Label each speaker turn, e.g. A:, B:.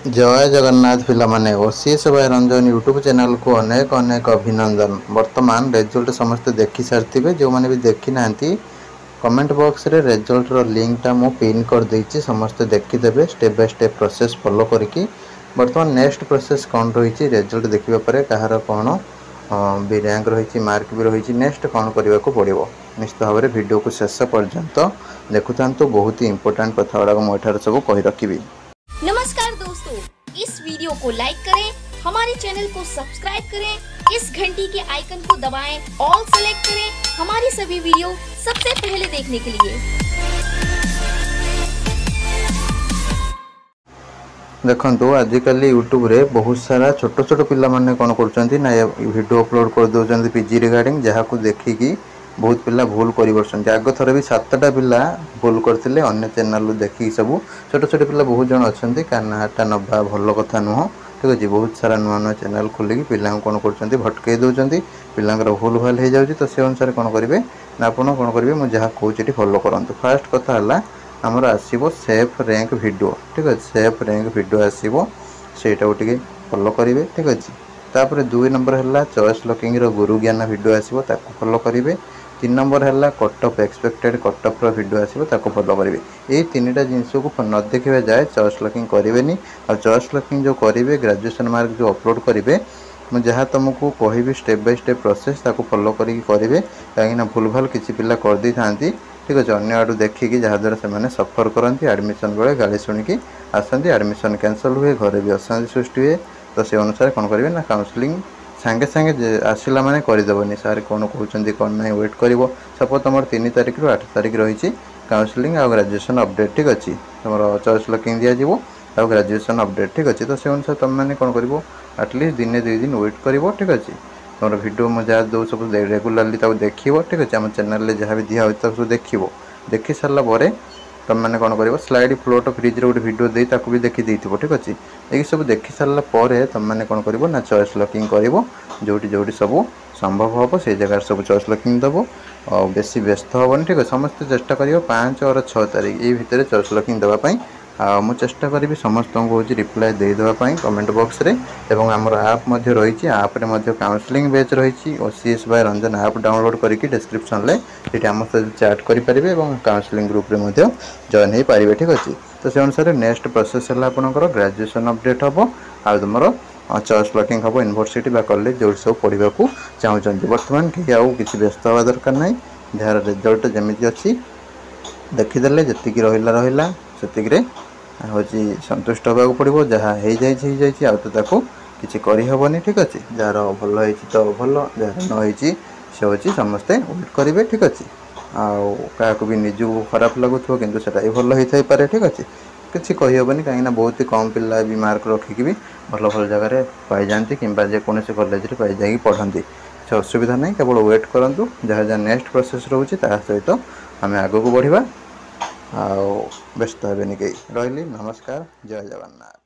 A: जय जगन्नाथ पिलामाने ओसीएस भाई Ranjan YouTube channel को अनेक अनेक अभिनंदन। वर्तमान रिजल्ट समस्ते देखि सारे जो मैंने भी देखी ना कमेंट बॉक्स रे रिजल्ट रो लिंक टा मु पिन कर देछि समस्ते देखिदेवे step by step process follow करके। वर्तमान नेक्स्ट प्रोसेस कौन रही रिजल्ट देखा पर कहार कौन भी रैंक रही मार्क भी रही नेक्स्ट कौन करने को पड़ो निश्चित भाव में वीडियो को शेष पर्यंत देखु था बहुत ही इंपोर्टेंट कथा गुड़ाक मुझे सब कही रखी।
B: नमस्कार दोस्तों, इस वीडियो को लाइक करें, हमारे चैनल को सब्सक्राइब करें, इस घंटी के आइकन को दबाएं, ऑल सेलेक्ट करें हमारी सभी वीडियो सबसे पहले देखने के लिए।
A: देखो आजिकल यूट्यूब रे बहुत सारा छोट छोट पिला माने कौन कर वीडियो अपलोड कर दौरान पीजी रिगार्डिंग जहाँ को देखिकी बहुत पिला भूल कर आग थर भी 7टा पिला भूल करते अन्य चैनल देखिकी सब छोट छोट पिला बहुत जन अच्छा का नाटा नवा भल कथा नुह। ठीक अच्छे बहुत सारा नुआ नुआ चैनल खोलिकी पिला कौन कर भटकई दौरान पिला भूल भाल हो जाए तो से अनुसार कौन करेंगे ना आप कौन करेंगे मुझे जहाँ कहे फॉलो करूँ। फास्ट कथा है आमर आसो सेफ रैंक वीडियो। ठीक अच्छे सेफ रैंक वीडियो आसो सेटा टे फॉलो करेंगे। ठीक अच्छे तापर 2 नंबर है चॉइस लॉकिंग गुरु ज्ञान वीडियो आसो फॉलो करेंगे। 3 नंबर है कटअप एक्सपेक्टेड कटअप वीडियो आसो फॉलो करेंगे। ये 3टा जिनस को न देखा जाए चॉइस लॉकिंग करेंगे और चॉइस लॉकिंग जो करेंगे ग्रेजुएशन मार्क जो अपलोड करेंगे मुझे जहाँ तुमको कहि step by step process follow करेंगे कहीं भूल भाल किसी पिला कर दी था। ठीक अच्छे अन्य आड़ू देखिकी जहाद्वारा से सफर करती एडमिशन बेले गाली शुणिकी आसती एडमिशन कैंसल हुए घरे भी अशांति सृष्टि हुए तो से अनुसार कौन करेंगे ना काउंसलिंग सांगे सांगे आसला माने करदेवनी सार कौन कहते कौन ना वेट कर सपोज तुम 3 तारिख रु 8 तारिख रही काउंसलिंग आ ग्रेजुएशन अपडेट। ठीक अच्छे तुम चॉइस लॉकिंग दिज्व आ ग्रेजुएशन अपडेट। ठीक अच्छे तो से अनुसार तुम मैंने कौन कर एटलिस्ट दिने 2 दिन वेट कर। ठीक अच्छे तुम वीडियो मुझे जहाँ दो सब रेगुलाली देख। ठीक अच्छे आम चैनल जहाँ भी दिया सब देख देखी सारापर तुम मैंने कौन कर स्लाइड फ्लोट फ्रिज गोटे वीडियो दे भी देखी देव। ठीक अच्छे ये सब देखी सारापर तुम मैंने कौन कर ना चॉइस लॉकिंग कर जोटी जोटी सब संभव हम से जगह सब चॉइस लॉकिंग दब और बेसी व्यस्त हेनी। ठीक है समस्त चेष्टा कर 5 और 6 तारिख ये भितर चॉइस लॉकिंग देवाई मु चेष्टा करी समस्त को रिप्लाय देदेवाई कमेंट बॉक्स रे। एवं आमर आप रही आप्रे काउंसलिंग बैच रही ओसीएस बाय रंजन आप डाउनलोड करके डिस्क्रिप्शन में ये आम सहित चैट करेंगे और काउंसलिंग ग्रुप रे जॉइन हो पारे। ठीक अच्छे तो से अनुसार नेक्स्ट प्रोसेस है आपंकर ग्रेजुएशन अपडेट हम आ तुम चॉइस लॉकिंग हम यूनिवर्सिटी कॉलेज जो सब पढ़ा चाहते बर्तमान कि आउ कि व्यस्त हवा दरकार ना जार रिजल्ट जमी अच्छी देखीदे जी रहा से हूँ संतुष्ट होगा पड़ो जहाँ हो जाए किसी करहबनी। ठीक अच्छे जार भल हो तो भल जार न से हूँ समस्ते वेट करेंगे। ठीक अच्छे क्या भी निजू खराब लगुव कि भल हो पारे। ठीक अच्छे किसी कहीहबनी कहीं बहुत ही कम पिला भी मार्क रखिकी भी भल भल जगह पाई जाती कि जेकोसी कॉलेज पाई जा पढ़ती किसी असुविधा नहीं केवल वेट करूँ जहाँ जहाँ नेक्स्ट प्रोसेस रोचे सहित आम आग को बढ़ा व्यस्त हेनी कहीं रही। नमस्कार जय जगन्नाथ।